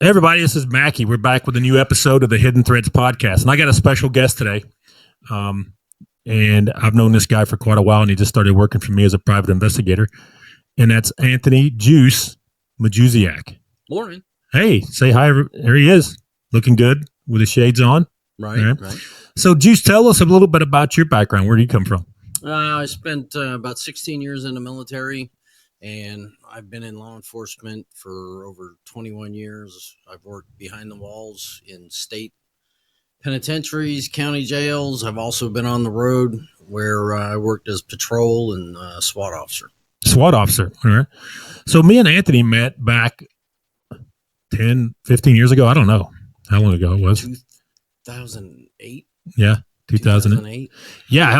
Hey everybody, this is Mackie. We're back with a new episode of the Hidden Threads podcast, and I got a special guest today. And I've known this guy for quite a while, and he just started working for me as a private investigator. And that's Anthony Juice Majuziak. Morning. Hey, say hi. There he is, looking good with his shades on. Right. So, Juice, tell us a little bit about your background. Where do you come from? I spent about 16 years in the military, and I've been in law enforcement for over 21 years. I've worked behind the walls in state penitentiaries, county jails. I've also been on the road where I worked as patrol and SWAT officer. SWAT officer. All right. So me and Anthony met back 10, 15 years ago. I don't know how long ago it was. 2008. Yeah. 2008. Yeah,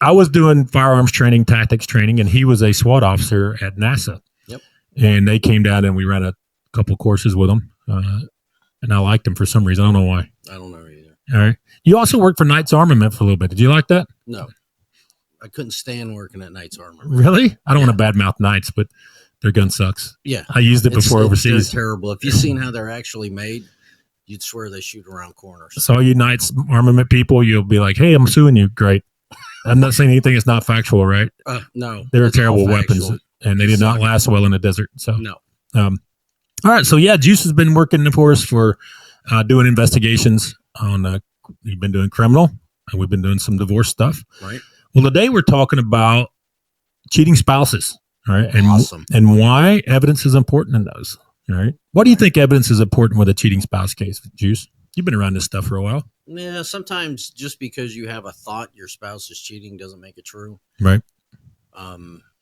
I was doing firearms training, tactics training, and he was a SWAT officer at NASA. Yep. And they came down and we ran a couple courses with him. And I liked him for some reason. I don't know why. I don't know either. All right. You also worked for Knights Armament for a little bit. Did you like that? No. I couldn't stand working at Knights Armament. Really? I don't want to badmouth Knights, but their gun sucks. Yeah. I used it before overseas. They're terrible. If you've seen how they're actually made, you'd swear they shoot around corners. So you Knights Armament people, you'll be like, hey, I'm suing you. Great. I'm not saying anything that's not factual, right? No. They were terrible weapons, and they did not last well in the desert. So no. All right. So, yeah, Juice has been working for us for doing investigations on we've been doing criminal, and we've been doing some divorce stuff. Right. Well, today we're talking about cheating spouses. All right. And, awesome. And why evidence is important in those. All right. Why do you think evidence is important with a cheating spouse case, Juice? You've been around this stuff for a while. Yeah, sometimes just because you have a thought your spouse is cheating doesn't make it true. Right.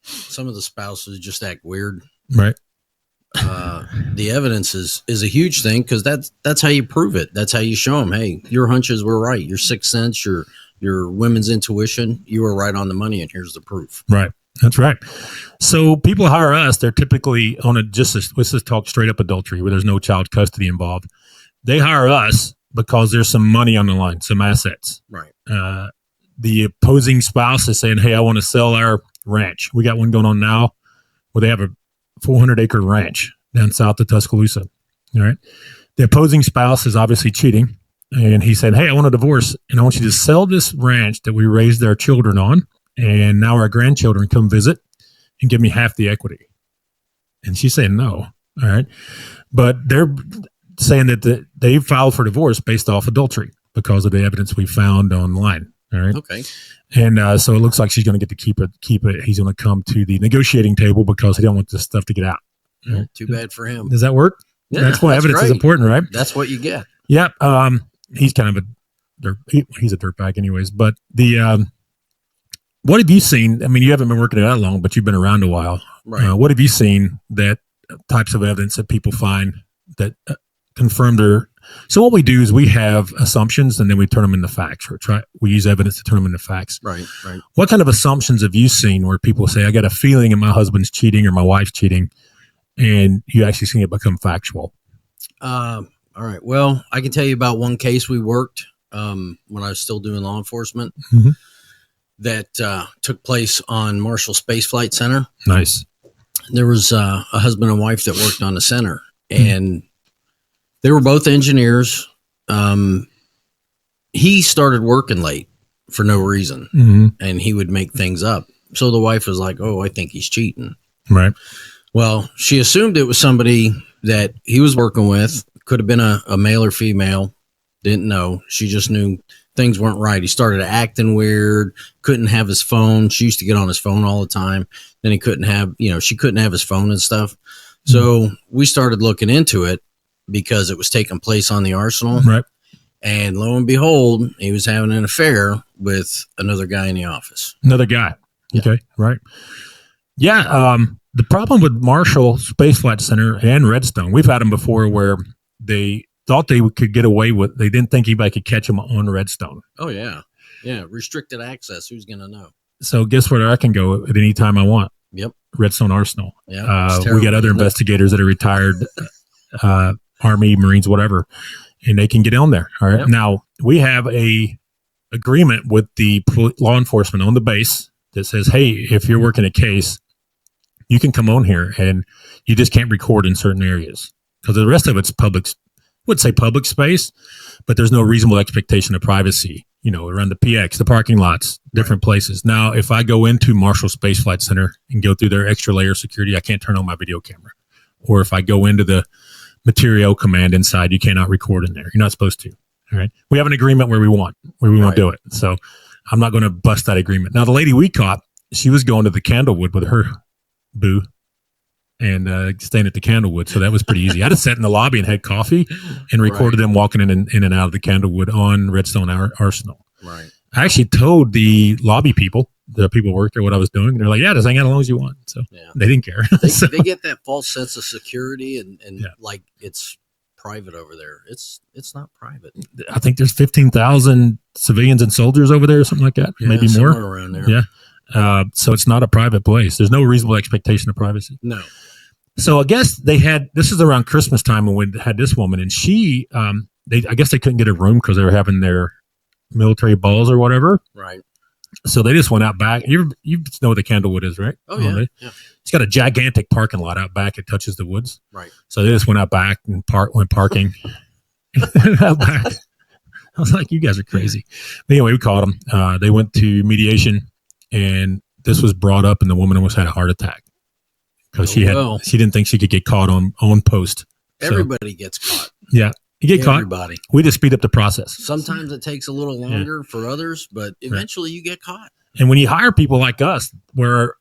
Some of the spouses just act weird. Right. The evidence is a huge thing because that's how you prove it. That's how you show them, hey, your hunches were right. Your sixth sense, your women's intuition, you were right on the money, and here's the proof. Right. That's right. So people hire us. They're typically on let's just talk straight up adultery where there's no child custody involved. They hire us because there's some money on the line, some assets. Right. The opposing spouse is saying, hey, I want to sell our ranch. We got one going on now where they have a 400-acre ranch down south of Tuscaloosa. All right. The opposing spouse is obviously cheating. And he said, hey, I want a divorce, and I want you to sell this ranch that we raised our children on. And now our grandchildren come visit and give me half the equity. And she's saying no. All right. But they're saying that they filed for divorce based off adultery because of the evidence we found online. All right. Okay. And so it looks like she's going to get to keep it. He's going to come to the negotiating table because he don't want this stuff to get out. Right? Too bad for him. Does that work? Yeah, that's why evidence is important, right? That's what you get. Yeah. He's kind of he's a dirtbag anyways. But what have you seen? I mean, you haven't been working it that long, but you've been around a while. Right. What have you seen that types of evidence that people find that confirm their? So what we do is we have assumptions and then we turn them into facts. We use evidence to turn them into facts. Right. What kind of assumptions have you seen where people say, I got a feeling that my husband's cheating or my wife's cheating, and you actually seen it become factual? All right. Well, I can tell you about one case we worked when I was still doing law enforcement. Mm-hmm. That took place on Marshall Space Flight Center. Nice. There was a husband and wife that worked on the center, and they were both engineers. He started working late for no reason, and he would make things up. So the wife was like, oh, I think he's cheating. Right. Well, she assumed it was somebody that he was working with. Could have been a male or female. Didn't know. She just knew things weren't right. He started acting weird, couldn't have his phone. She used to get on his phone all the time. Then he couldn't have, she couldn't have his phone and stuff. So we started looking into it because it was taking place on the arsenal. Right. And lo and behold, he was having an affair with another guy in the office. Another guy. Yeah. Okay. Right. Yeah. The problem with Marshall Space Flight Center and Redstone, we've had them before where they thought they could get away with. They didn't think anybody could catch them on Redstone. Oh yeah, yeah. Restricted access. Who's gonna know? So guess where I can go at any time I want. Yep. Redstone Arsenal. Yeah. We got other investigators that are retired, Army, Marines, whatever, and they can get on there. All right. Yep. Now we have a agreement with the law enforcement on the base that says, hey, if you're working a case, you can come on here and you just can't record in certain areas. because the rest of it's public. Would say public space, but there's no reasonable expectation of privacy. Around the PX, the parking lots, different places. Now, if I go into Marshall Space Flight Center and go through their extra layer of security, I can't turn on my video camera. Or if I go into the material command inside, you cannot record in there. You're not supposed to. All right. We have an agreement where we want to do it. So I'm not going to bust that agreement. Now, the lady we caught, she was going to the Candlewood with her boo and staying at the Candlewood. So that was pretty easy. I just sat in the lobby and had coffee and recorded them walking in and out of the Candlewood on Redstone Arsenal. Right. I actually told the lobby people, the people who worked there, what I was doing. And they're like, yeah, just hang out as long as you want. So they didn't care. They get that false sense of security and like it's private over there. It's not private. I think there's 15,000 civilians and soldiers over there or something like that. Maybe more. Around there. Yeah. So it's not a private place. There's no reasonable expectation of privacy. No. So I guess this is around Christmas time when we had this woman, and she, I guess they couldn't get a room because they were having their military balls or whatever. Right. So they just went out back. You know what the Candlewood is, right? Oh, yeah. It's got a gigantic parking lot out back. It touches the woods. Right. So they just went out back and went parking out back. I was like, you guys are crazy. But anyway, we caught them. They went to mediation, and this was brought up, and the woman almost had a heart attack because she didn't think she could get caught on post. Everybody gets caught. Yeah. You get caught. Everybody. We just speed up the process. Sometimes it takes a little longer for others, but eventually you get caught. And when you hire people like us, where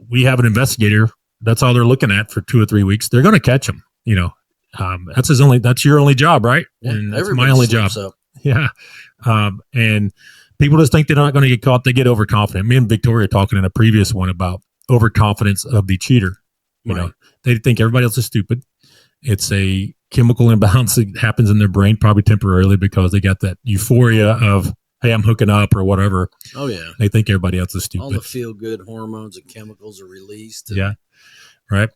we have an investigator, that's all they're looking at for 2 or 3 weeks, they're going to catch them. That's your only job, right? Yeah, and that's my only job. Yeah. And people just think they're not going to get caught. They get overconfident. Me and Victoria talking in a previous one about overconfidence of the cheater. They think everybody else is stupid. It's a chemical imbalance that happens in their brain, probably temporarily, because they got that euphoria of, hey, I'm hooking up or whatever. Oh, yeah. They think everybody else is stupid. All the feel-good hormones and chemicals are released. Yeah. Right.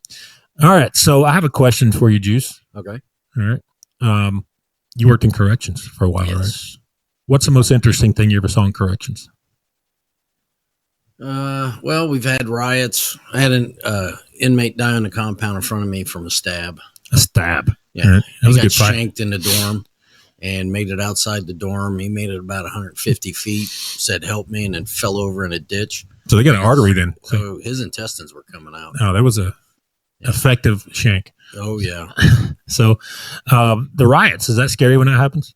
All right. So I have a question for you, Juice. Okay. All right. You worked in corrections for a while, right? What's the most interesting thing you ever saw in corrections? Well, we've had riots. I had an inmate die on the compound in front of me from a stab. A stab. Yeah. Right. That was he a got good fight. shanked in the dorm and made it outside the dorm. He made it about 150 feet, said, help me, and then fell over in a ditch. So they got an artery then. So his intestines were coming out. Oh, that was a effective shank. Oh, yeah. So the riots, is that scary when that happens?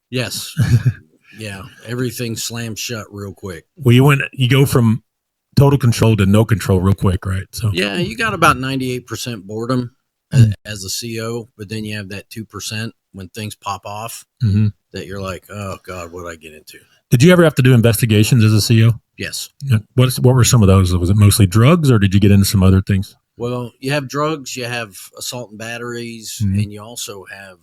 Yes. Yeah. Everything slammed shut real quick. Well, you go from total control to no control real quick, right? So yeah, you got about 98% boredom as a CO, but then you have that 2% when things pop off that you're like, oh God, what did I get into? Did you ever have to do investigations as a CO? Yes. What were some of those? Was it mostly drugs, or did you get into some other things? Well, you have drugs, you have assault and batteries, and you also have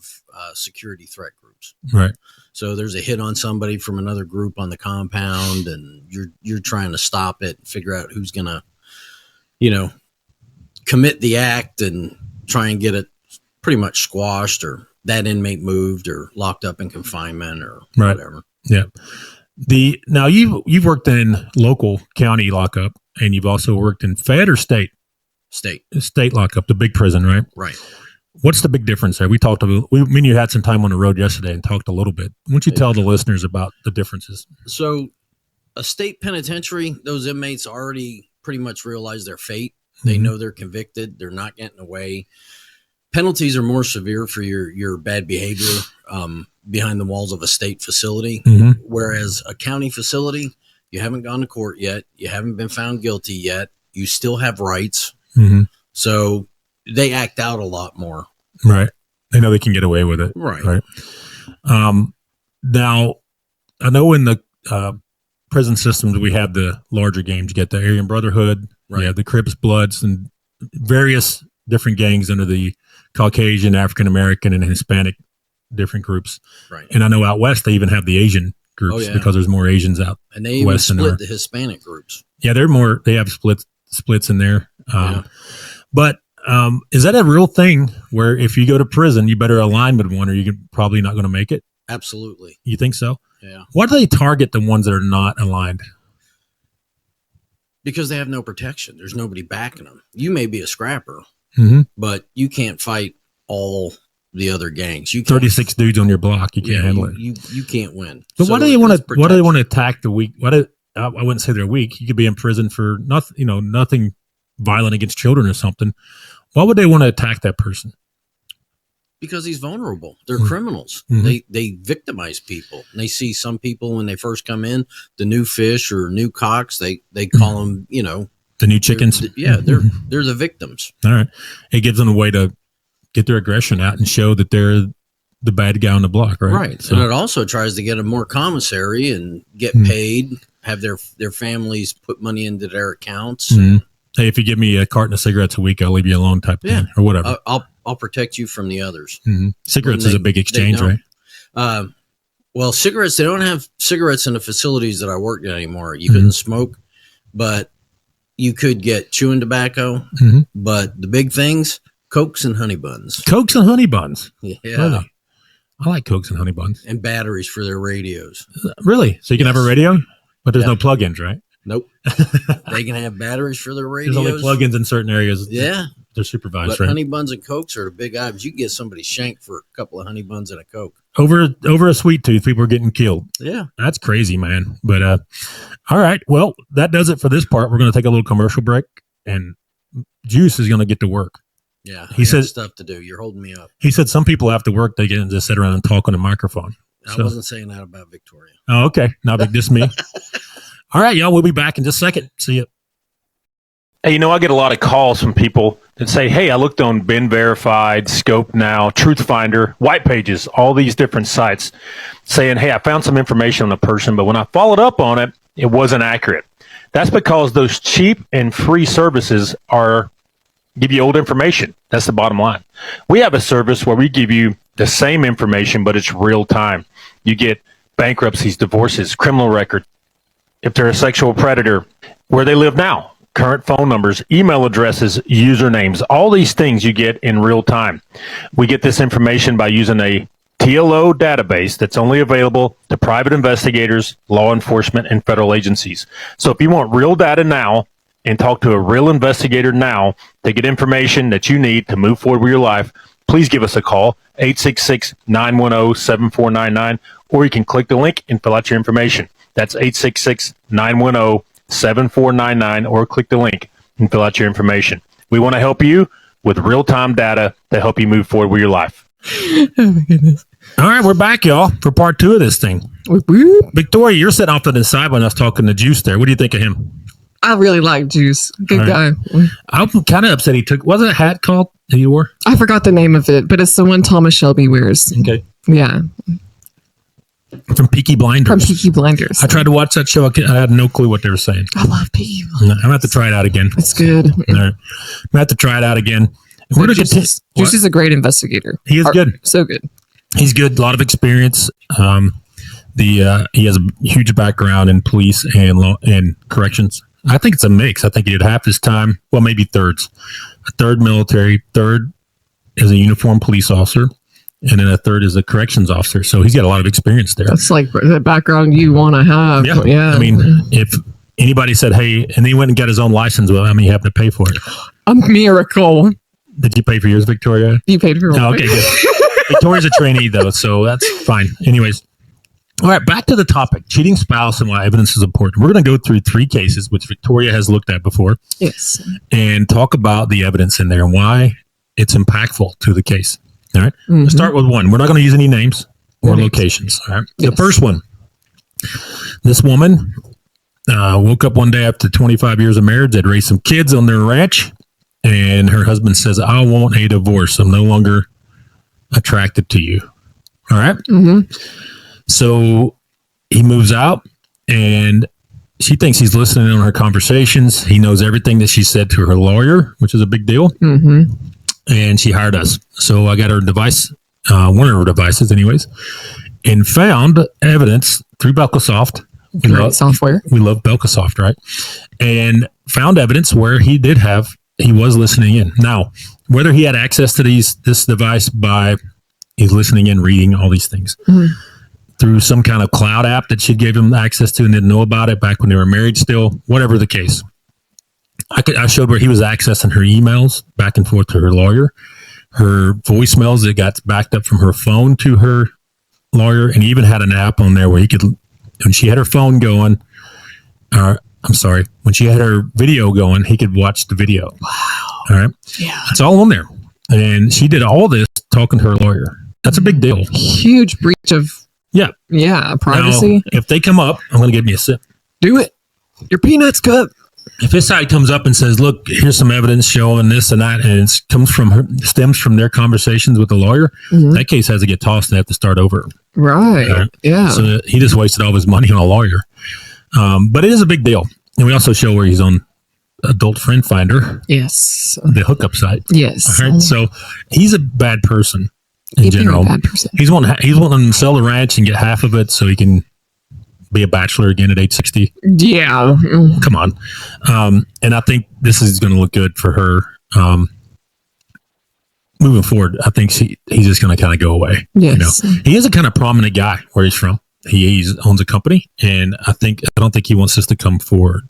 security threat groups. Right. So there's a hit on somebody from another group on the compound, and you're trying to stop it, figure out who's gonna, commit the act and try and get it pretty much squashed, or that inmate moved or locked up in confinement or whatever. Yeah. Now you've worked in local county lockup, and you've also worked in Fed or state lockup, the big prison, right? Right. What's the big difference there? Me and you had some time on the road yesterday and talked a little bit. Why don't you tell the listeners about the differences? So a state penitentiary, those inmates already pretty much realize their fate. They know they're convicted. They're not getting away. Penalties are more severe for your bad behavior behind the walls of a state facility, whereas a county facility, you haven't gone to court yet. You haven't been found guilty yet. You still have rights. So they act out a lot more. Right. They know they can get away with it. Right. Now, I know in the prison systems, we have the larger gangs. You get the Aryan Brotherhood. Right. You have the Crips, Bloods, and various different gangs under the Caucasian, African American, and Hispanic different groups. Right. And I know out west, they even have the Asian groups because there's more Asians out. And they even split the Hispanic groups. Yeah, they have splits in there. But is that a real thing where if you go to prison, you better align with one or you're probably not going to make it? Absolutely. You think so? Yeah. Why do they target the ones that are not aligned? Because they have no protection. There's nobody backing them. You may be a scrapper, but you can't fight all the other gangs. You 36 dudes on your block. You can't handle it. You can't win. But why do they want to? Why do they want to attack the weak? I wouldn't say they're weak. You could be in prison for nothing. Nothing violent against children or something. Why would they want to attack that person? Because he's vulnerable. They're criminals. They victimize people. And they see some people when they first come in, the new fish or new cocks. They call them, the new chickens. They're the victims. All right, it gives them a way to get their aggression out and show that they're the bad guy on the block, right? Right. So, and it also tries to get them more commissary and get paid, have their families put money into their accounts. Hey, if you give me a carton of cigarettes a week, I'll leave you alone type thing or whatever. I'll protect you from the others. Cigarettes is a big exchange, right? Well, cigarettes, they don't have cigarettes in the facilities that I worked in anymore. You couldn't smoke, but you could get chewing tobacco. But the big things, Cokes and honey buns. Cokes and honey buns? Yeah. Really? I like Cokes and honey buns. And batteries for their radios. Really? So you can have a radio, but there's no plug-ins, right? Nope. They can have batteries for their radios. There's only plug-ins in certain areas. Yeah. They're supervised, but right? Honey buns and Cokes are the big items. You can get somebody shanked for a couple of honey buns and a Coke. Over a sweet tooth, people are getting killed. Yeah. That's crazy, man. But all right. Well, that does it for this part. We're going to take a little commercial break, and Juice is going to get to work. Yeah. He says stuff to do. You're holding me up. He said some people after work, they can just sit around and talk on a microphone. I wasn't saying that about Victoria. Oh, okay. Not just me. All right, y'all. We'll be back in just a second. See you. Hey, I get a lot of calls from people that say, hey, I looked on Been Verified, Scope Now, Truth Finder, White Pages, all these different sites saying, hey, I found some information on a person, but when I followed up on it, it wasn't accurate. That's because those cheap and free services give you old information. That's the bottom line. We have a service where we give you the same information, but it's real time. You get bankruptcies, divorces, criminal record, if they're a sexual predator, where they live now, current phone numbers, email addresses, usernames, all these things you get in real time. We get this information by using a TLO database that's only available to private investigators, law enforcement, and federal agencies. So if you want real data now and talk to a real investigator now to get information that you need to move forward with your life, please give us a call, 866-910-7499, or you can click the link and fill out your information. That's 866-910-7499, or click the link and fill out your information. We want to help you with real-time data to help you move forward with your life. Oh, my goodness. All right, we're back, y'all, for part 2 of this thing. Victoria, you're sitting off to the side when I was talking to Juice there. What do you think of him? I really like Juice. Good guy. I'm kind of upset he took... Was it a hat called that he wore? I forgot the name of it, but it's the one Thomas Shelby wears. Okay. Yeah. From Peaky Blinders. From Peaky Blinders. I tried to watch that show. I had no clue what they were saying. I love Peaky Blinders. I'm going to have to try it out again. It's good. All right. I'm going to have to try it out again. Juice is a great investigator. He is good. So good. He's good. A lot of experience. He has a huge background in police and law and corrections. I think it's a mix. I think he did half his time, well, maybe thirds. A third military, third as a uniformed police officer, and then a third as a corrections officer. So he's got a lot of experience there. That's like the background you want to have. Yeah. I mean, if anybody said, hey, and he went and got his own license, well, how many have to pay for it? A miracle. Did you pay for yours, Victoria? You paid for yours. Oh, okay, good. Victoria's a trainee, though, so that's fine. Anyways. All right, back to the topic, cheating spouse and why evidence is important. We're going to go through 3 cases, which Victoria has looked at before. Yes. And talk about the evidence in there and why it's impactful to the case. All right. Let's start with one. We're not going to use any names or locations. All right. Yes. The first one, this woman woke up one day after 25 years of marriage. They'd raised some kids on their ranch. And her husband says, I want a divorce. I'm no longer attracted to you. All right. So he moves out, and she thinks he's listening on her conversations. He knows everything that she said to her lawyer, which is a big deal. And she hired us. So I got her device, one of her devices anyways, and found evidence through Belkasoft. Great software. We love Belkasoft, right? And found evidence where he was listening in. Now, whether he had access to this device by he's listening in, reading all these things. Through some kind of cloud app that she gave him access to and didn't know about it back when they were married still, whatever the case. I showed where he was accessing her emails back and forth to her lawyer, her voicemails that got backed up from her phone to her lawyer, and he even had an app on there where he could, when she had her phone going, when she had her video going, he could watch the video. Wow. All right. Yeah. It's all on there. And she did all this talking to her lawyer. That's a big deal. Huge breach of privacy. Now, if they come up, I'm going to give you a sip. Do it. Your peanuts cut. If his side comes up and says, "Look, here's some evidence showing this and that," and it stems from their conversations with the lawyer, that case has to get tossed and they have to start over. Right. Yeah. So he just wasted all of his money on a lawyer. But it is a big deal, and we also show where he's on Adult Friend Finder. Yes. The hookup site. Yes. All right. So he's a bad person in general. Bad person. He's wanting to sell the ranch and get half of it so he can be a bachelor again at age 60. Yeah. Come on. And I think this is going to look good for her. Moving forward, I think he's just going to kind of go away. Yes. He is a kind of prominent guy where he's from. He owns a company, and I don't think he wants us to come forward.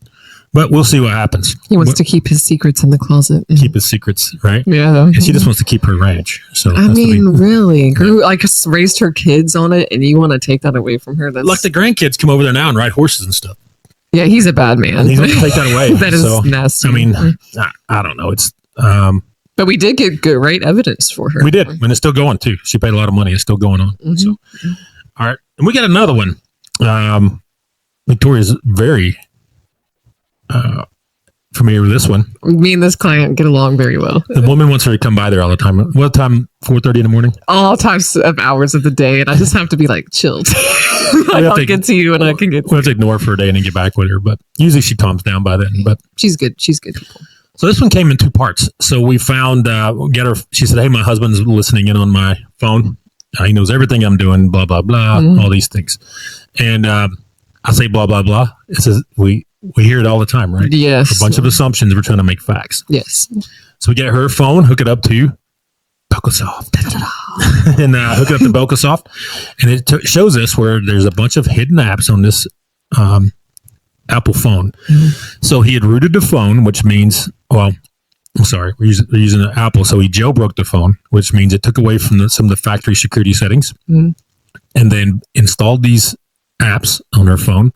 But we'll see what happens. He wants to keep his secrets in the closet. Keep his secrets, right? Yeah. And she just wants to keep her ranch. So I mean, really, raised her kids on it, and you want to take that away from her? That's like the grandkids come over there now and ride horses and stuff. Yeah, he's a bad man. And he's going to take that away. That is nasty. I mean, I don't know. It's but we did get great evidence for her. We did, and it's still going too. She paid a lot of money. It's still going on. Mm-hmm. So, all right, and we got another one. Victoria's very familiar with this one. Me and this client get along very well. The woman wants her to come by there all the time. What time? 4:30 in the morning. All times of hours of the day, and I just have to be like chilled. I'll get to you, and I can get. We'll have to ignore her for a day and then get back with her. But usually she calms down by then. But she's good. She's good people. So this one came in two parts. So we found get her. She said, "Hey, my husband's listening in on my phone. He knows everything I'm doing. Blah blah blah. All these things." And I say blah blah blah. It says we hear it all the time, right? Yes. A bunch of assumptions. We're trying to make facts. Yes. So we get her phone, hook it up to Belkasoft, and hook it up to Belkasoft, and it shows us where there's a bunch of hidden apps on this Apple phone. So he had rooted the phone, which means, well, I'm sorry, we're using an Apple. So he jailbroke the phone, which means it took away from some of the factory security settings, and then installed these apps on her phone,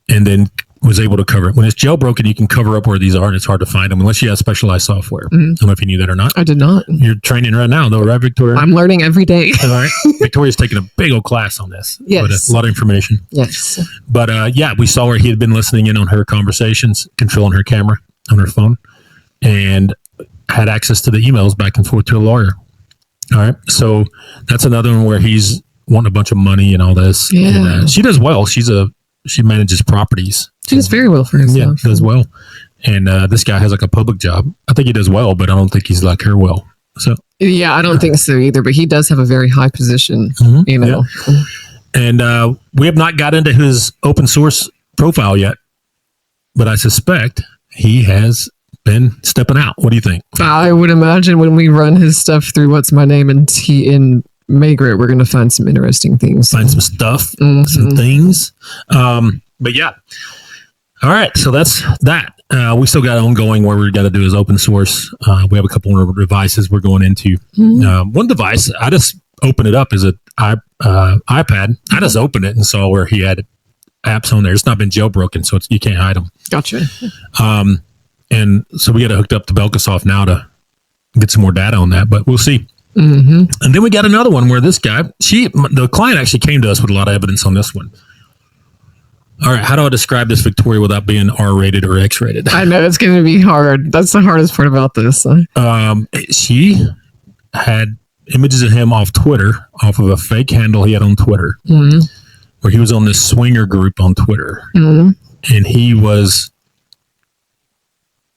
and then was able to cover it. When it's jailbroken, you can cover up where these are, and it's hard to find them unless you have specialized software. I don't know if you knew that or not. I did not. You're training right now, though, right, Victoria? I'm learning every day. All right. Victoria's taking a big old class on this. Yes. But a lot of information. Yes. But yeah, we saw where he had been listening in on her conversations, controlling her camera on her phone, and had access to the emails back and forth to a lawyer. All right. So that's another one where he's wanting a bunch of money and all this. Yeah. And, she does well. She manages properties. She does very well for herself. Yeah, does well. And this guy has like a public job. I think he does well, but I don't think he's like her well. So yeah, I don't think so either. But he does have a very high position, you know. Yeah. And we have not got into his open source profile yet, but I suspect he has been stepping out. What do you think? I would imagine when we run his stuff through What's My Name and Maygrit, we're going to find some interesting things. Find some stuff, some things. But yeah. All right. So that's that. We still got ongoing where we got to do is open source. We have a couple of devices we're going into. One device, I just opened it up as an iPad. I just opened it and saw where he had apps on there. It's not been jailbroken, so you can't hide them. Gotcha. And so we got it hooked up to Belkasoft now to get some more data on that, but we'll see. And then we got another one where this guy, the client actually came to us with a lot of evidence on this one. All right, how do I describe this, Victoria, without being R-rated or X-rated? I know it's going to be hard. That's the hardest part about this. She had images of him off Twitter, off of a fake handle he had on Twitter, where he was on this swinger group on Twitter, and he was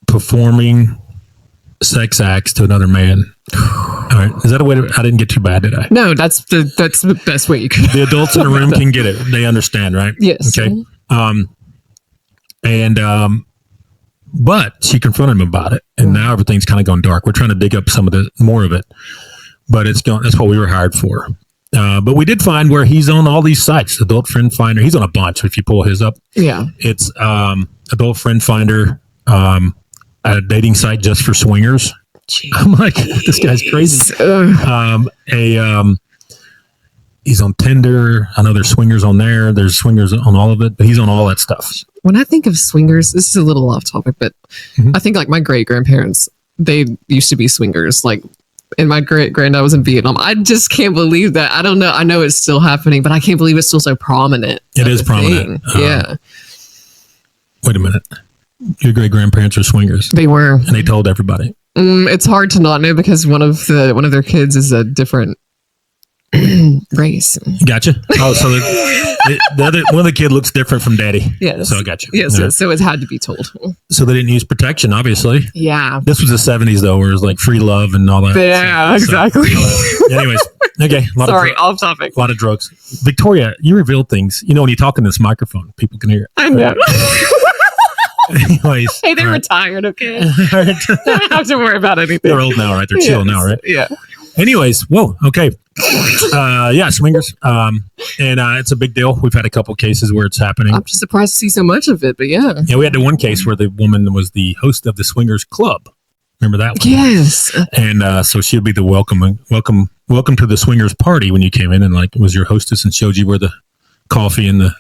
performing sex acts to another man. All right, is that a way to? I didn't get too bad, did I? No, that's the best way you could. The adults in the room can get it; they understand, right? Yes. Okay. But she confronted him about it, and now everything's kind of gone dark. We're trying to dig up some of the more of it, but it's going. That's what we were hired for. But we did find where he's on all these sites. Adult Friend Finder. He's on a bunch. If you pull his up, yeah, it's Adult Friend Finder, a dating site just for swingers. I'm like, this guy's crazy. He's on Tinder. I know there's swingers on there. There's swingers on all of it, but he's on all that stuff. When I think of swingers, this is a little off topic, but I think like my great grandparents, they used to be swingers. Like, and my great granddad was in Vietnam. I just can't believe that. I don't know. I know it's still happening, but I can't believe it's still so prominent. It is prominent. Yeah. Wait a minute. Your great grandparents are swingers. They were, and they told everybody. It's hard to not know because one of their kids is a different race. Gotcha. Oh, so one of the kid looks different from daddy. Yes. So I got you. Yes, yes. So it had to be told. So they didn't use protection, obviously. Yeah. This was the 70s though, where it was like free love and all that. Yeah, exactly. Anyways, okay. Off topic. A lot of drugs. Victoria, you revealed things. You know, when you talk in this microphone, people can hear it. I know. Anyways. Hey, they're retired, okay? I don't have to worry about anything. They're old now, right? They're chill now, right? Yeah. Anyways, whoa, okay. Yeah, swingers. And it's a big deal. We've had a couple cases where it's happening. I'm just surprised to see so much of it, but yeah. Yeah, we had the one case where the woman was the host of the swingers club. Remember that one? Yes. And so she'd be the welcome to the swingers party when you came in, and like was your hostess and showed you where the coffee and the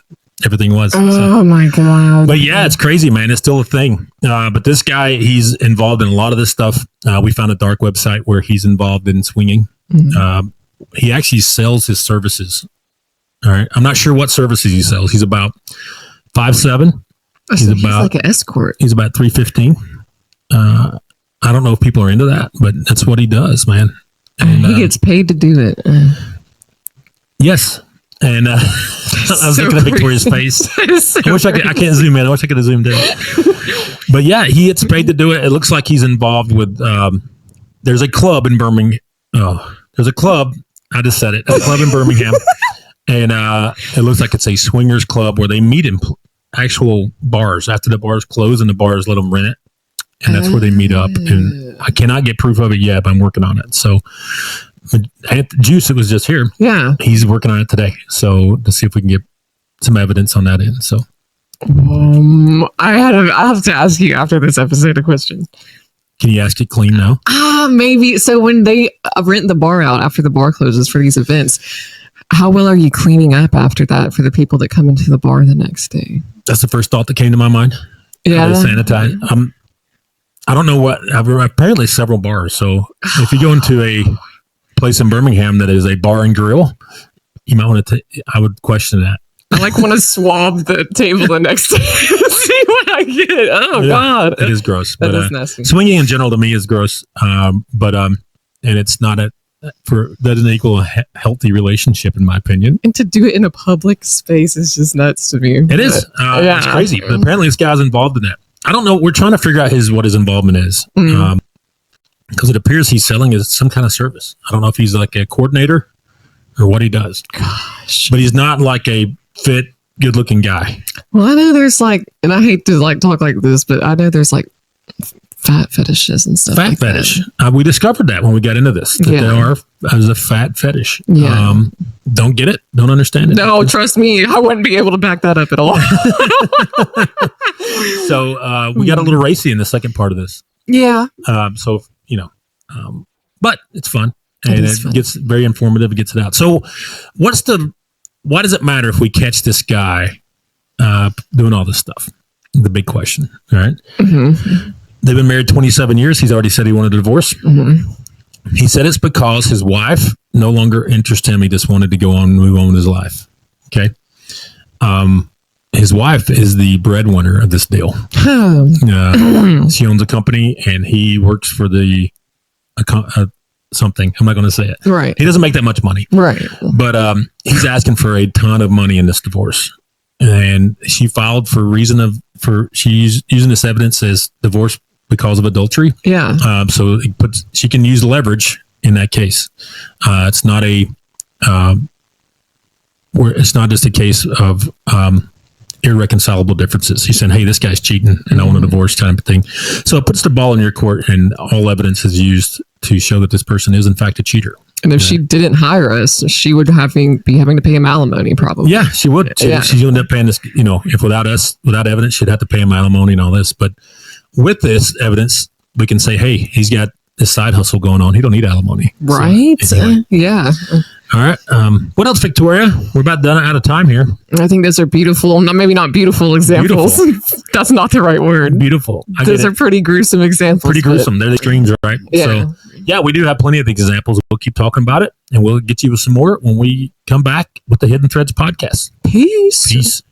everything was. Oh my God. But yeah, it's crazy, man. It's still a thing. But this guy, he's involved in a lot of this stuff. We found a dark website where he's involved in swinging. Mm-hmm. He actually sells his services. All right. I'm not sure what services he sells. He's about 5'7". He's like an escort. He's about 315. I don't know if people are into that, but that's what he does, man. And he gets paid to do it. Yes. And I was looking at Victoria's face. I wish I can't zoom in. I wish I could have zoomed in. But yeah, he gets paid to do it. It looks like he's involved with, there's a club in Birmingham. Oh, there's a club. I just said it. A club in Birmingham. And it looks like it's a swingers club where they meet in actual bars after the bars close and the bars let them rent it. And that's where they meet up. And I cannot get proof of it yet, but I'm working on it. So Juice, it was just here. Yeah. He's working on it today. So to see if we can get some evidence on that end. So I have to ask you after this episode a question. Can you ask it clean now? Maybe. So when they rent the bar out after the bar closes for these events, how well are you cleaning up after that for the people that come into the bar the next day? That's the first thought that came to my mind. Yeah. Sanitize. I don't know what, apparently several bars. So if you go into a place in Birmingham that is a bar and grill, you might want to, I would question that. I want to swab the table the next day to see what I get. Oh, yeah, God. It is gross. That is nasty. Swinging in general to me is gross. And it's not that doesn't equal a healthy relationship in my opinion. And to do it in a public space is just nuts to me. It is. Yeah. It's crazy. But apparently this guy's involved in that. I don't know. We're trying to figure out what his involvement is. Because it appears he's selling some kind of service. I don't know if he's like a coordinator or what he does. Gosh. But he's not like a fit, good-looking guy. Well, I know there's and I hate to talk like this, but I know there's fat fetishes and stuff. Fat fetish. We discovered that when we got into this. That there is a fat fetish. Yeah. Don't get it. Don't understand it. No, trust me. I wouldn't be able to back that up at all. So we got a little racy in the second part of this. Yeah. So, but it's fun. And it gets very informative. It gets it out. So why does it matter if we catch this guy doing all this stuff? The big question. All right. Mm-hmm. They've been married 27 years. He's already said he wanted a divorce. Mm-hmm. He said it's because his wife no longer interests him. He just wanted to go on and move on with his life. Okay. His wife is the breadwinner of this deal. She owns a company and he works for something. I'm not going to say it. Right. He doesn't make that much money. Right. But he's asking for a ton of money in this divorce. And she filed she's using this evidence as divorce because of adultery. Yeah. So she can use leverage in that case. It's not just a case of irreconcilable differences. He's saying, hey, this guy's cheating and I want a divorce type of thing. So it puts the ball in your court and all evidence is used to show that this person is in fact a cheater. And if she didn't hire us, she would be having to pay him alimony probably. Yeah, she would. She'd end up paying this, if without evidence, she'd have to pay him alimony and all this. But with this evidence, we can say, hey, he's got this side hustle going on. He don't need alimony. Right? So, anyway. Yeah. All right. What else, Victoria? We're about done out of time here. I think those are beautiful. Maybe not beautiful examples. That's not the right word. Beautiful. Those are pretty gruesome examples. Pretty gruesome. They're the extremes, right? Yeah. So, yeah, we do have plenty of examples. We'll keep talking about it, and we'll get you with some more when we come back with the Hidden Threads podcast. Peace. Peace.